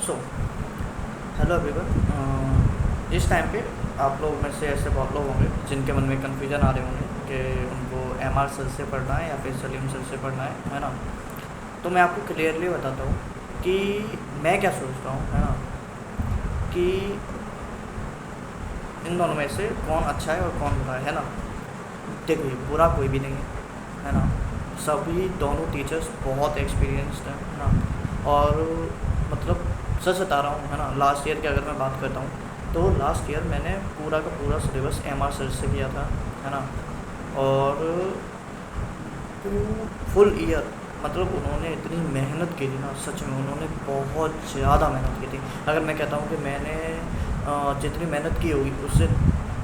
So hello everyone. इस time पे आप लोग में से ऐसे बहुत लोग होंगे जिनके मन में कन्फ्यूजन आ रहे होंगे कि उनको एमआर सर से पढ़ना है या फिर सलीम सर से पढ़ना है ना। तो मैं आपको क्लियरली बताता हूँ कि मैं क्या सोचता हूँ, है ना, कि इन दोनों में से कौन अच्छा है और कौन बुरा है ना। देखिए, बुरा कोई भी नहीं है ना। सभी दोनों टीचर्स बहुत एक्सपीरियंस्ड हैं, है ना। और मतलब सच बता रहा हूँ, है ना, लास्ट ईयर की अगर मैं बात करता हूँ तो लास्ट ईयर मैंने पूरा का पूरा सिलेबस एमआर सर से किया था, है ना। और फुल ईयर मतलब उन्होंने इतनी मेहनत की थी ना, सच में उन्होंने बहुत ज़्यादा मेहनत की थी। अगर मैं कहता हूँ कि मैंने जितनी मेहनत की होगी उससे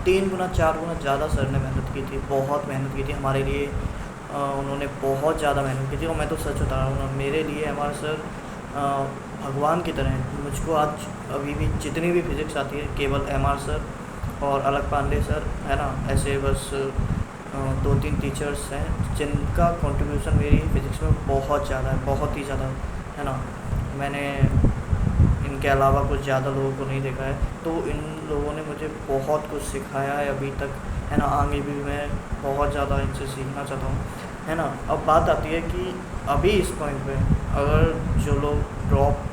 3 गुना 4 गुना ज़्यादा सर ने मेहनत की थी, बहुत मेहनत की थी हमारे लिए। उन्होंने बहुत ज़्यादा मेहनत की थी और मैं तो सच बता रहा हूँ ना, मेरे लिए हमारे सर अ, भगवान की तरह हैं। मुझको आज अभी भी जितनी भी फिज़िक्स आती है केवल एमआर सर और अलग पांडे सर, है ना, ऐसे बस 2-3 टीचर्स हैं जिनका कंट्रीब्यूशन मेरी फ़िज़िक्स में बहुत ज़्यादा है, बहुत ही ज़्यादा, है ना। मैंने इनके अलावा कुछ ज़्यादा लोगों को नहीं देखा है, तो इन लोगों ने मुझे बहुत कुछ सिखाया है अभी तक, है ना। आगे भी मैं बहुत ज़्यादा इनसे सीखना चाहता हूँ, है ना। अब बात आती है कि अभी इस पॉइंट पे अगर जो लोग ड्रॉप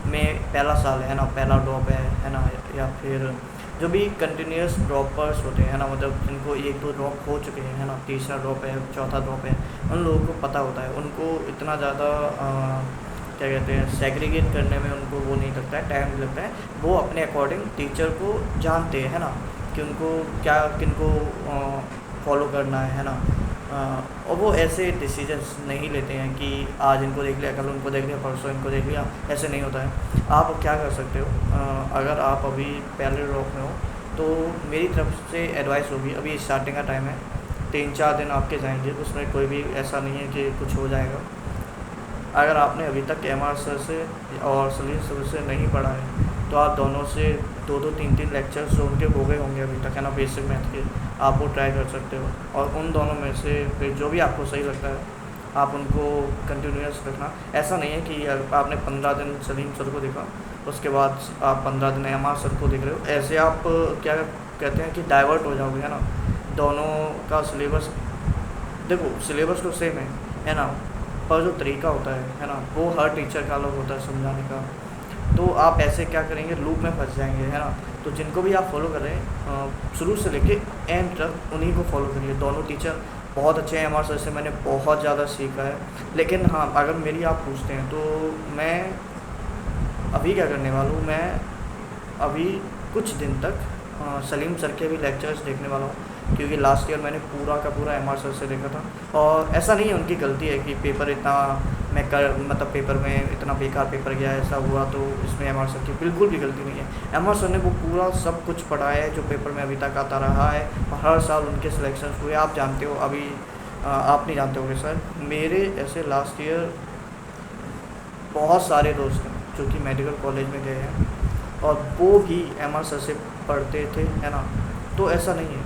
में पहला साल है ना, पहला ड्रॉप है ना, या फिर जो भी कंटिन्यूस ड्रॉपर्स होते हैं ना, मतलब जिनको 1-2 ड्रॉप हो चुके हैं, है ना, तीसरा ड्रॉप है, चौथा ड्रॉप है, उन लोगों को पता होता है। उनको इतना ज़्यादा क्या कहते हैं, सेग्रीगेट करने में उनको वो नहीं लगता है, टाइम नहीं लगता है। वो अपने अकॉर्डिंग टीचर को जानते हैं, है ना, कि उनको क्या किनको फॉलो करना है ना। और वो ऐसे डिसीजंस नहीं लेते हैं कि आज इनको देख लिया, कल उनको देख लिया, परसों इनको देख लिया, ऐसे नहीं होता है। आप क्या कर सकते हो, अगर आप अभी पहले ड्रॉप में हो तो मेरी तरफ से एडवाइस होगी, अभी स्टार्टिंग का टाइम है, 3-4 दिन आपके जाएंगे, उसमें कोई भी ऐसा नहीं है कि कुछ हो जाएगा। अगर आपने अभी तक एमआर सर से और सलीम सर से नहीं पढ़ा है तो आप दोनों से 2-2 3-3 लेक्चर्स जो उनके हो गए होंगे अभी तक, है ना, बेसिक मैथ के, आप वो ट्राई कर सकते हो। और उन दोनों में से फिर जो भी आपको सही लगता है आप उनको कंटिन्यूस रखना। ऐसा नहीं है कि आपने 15 दिन सलीम सर को देखा उसके बाद आप 15 दिन एमआर सर को देख रहे हो, ऐसे आप क्या कहते हैं कि डाइवर्ट हो जाओगे, है ना। दोनों का सिलेबस, देखो सिलेबस तो सेम है ना, पर जो तरीका होता है ना, वो हर टीचर का अलग होता है समझाने का। तो आप ऐसे क्या करेंगे, लूप में फंस जाएंगे, है ना। तो जिनको भी आप फॉलो कर रहे हैं शुरू से लेके एंड तक उन्हीं को फॉलो करिए। दोनों टीचर बहुत अच्छे हैं, हमारे सर से मैंने बहुत ज़्यादा सीखा है। लेकिन हाँ, अगर मेरी आप पूछते हैं तो मैं अभी क्या करने वाला हूँ, मैं अभी कुछ दिन तक सलीम सर के भी लेक्चर्स देखने वाला हूँ, क्योंकि लास्ट ईयर मैंने पूरा का पूरा एमआर सर से देखा था। और ऐसा नहीं है उनकी गलती है कि पेपर इतना मैं कर मतलब पेपर में इतना बेकार पेपर गया, ऐसा हुआ, तो इसमें एमआर सर की बिल्कुल भी गलती नहीं है। एमआर सर ने वो पूरा सब कुछ पढ़ाया है जो पेपर में अभी तक आता रहा है, और हर साल उनके सिलेक्शन हुए। आप जानते हो, अभी आप नहीं जानते होंगे सर, मेरे ऐसे लास्ट ईयर बहुत सारे दोस्त हैं जो कि मेडिकल कॉलेज में गए हैं और वो भी एमआर सर से पढ़ते थे, है ना। तो ऐसा नहीं है,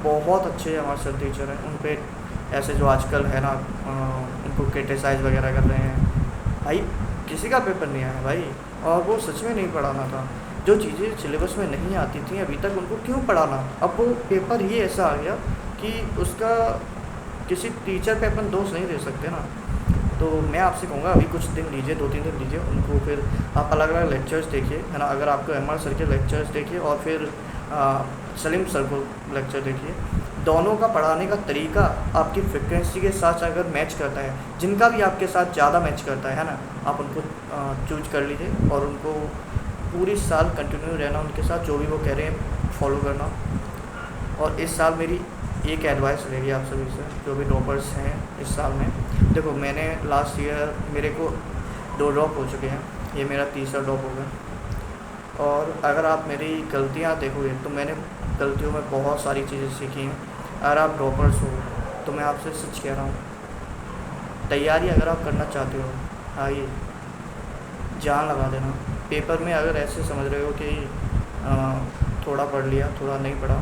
बहुत अच्छे एमआर सर टीचर हैं। उन पे ऐसे जो आजकल है ना उनको क्रिटिसाइज़ वगैरह कर रहे हैं, भाई किसी का पेपर नहीं आया भाई, और वो सच में नहीं पढ़ाना था। जो चीज़ें सिलेबस में नहीं आती थी अभी तक उनको क्यों पढ़ाना। अब वो पेपर ही ऐसा आ गया कि उसका किसी टीचर पे अपन दोष नहीं दे सकते ना। तो मैं आपसे कहूँगा अभी कुछ दिन लीजिए, 2-3 दिन लीजिए उनको, फिर आप अलग अलग लेक्चर्स देखिए, है ना। अगर आपको एमआर सर के लेक्चर्स देखिए और फिर सलीम सर को लेक्चर देखिए। दोनों का पढ़ाने का तरीका आपकी फ्रिक्वेंसी के साथ अगर मैच करता है, जिनका भी आपके साथ ज़्यादा मैच करता है ना, आप उनको चूज कर लीजिए और उनको पूरी साल कंटिन्यू रहना उनके साथ, जो भी वो कह रहे हैं फॉलो करना। और इस साल मेरी एक एडवाइस रहेगी आप सभी से, जो भी ड्रॉपर्स हैं इस साल में। देखो, मैंने लास्ट ईयर मेरे को 2 ड्रॉप हो चुके हैं, ये मेरा तीसरा ड्रॉप होगा। और अगर आप मेरी गलतियाँ देखोगे तो मैंने गलतियों में बहुत सारी चीज़ें सीखी हैं। अगर आप ड्रॉपर्स हो तो मैं आपसे सच कह रहा हूँ, तैयारी अगर आप करना चाहते हो, आइए जान लगा देना। पेपर में अगर ऐसे समझ रहे हो कि थोड़ा पढ़ लिया थोड़ा नहीं पढ़ा,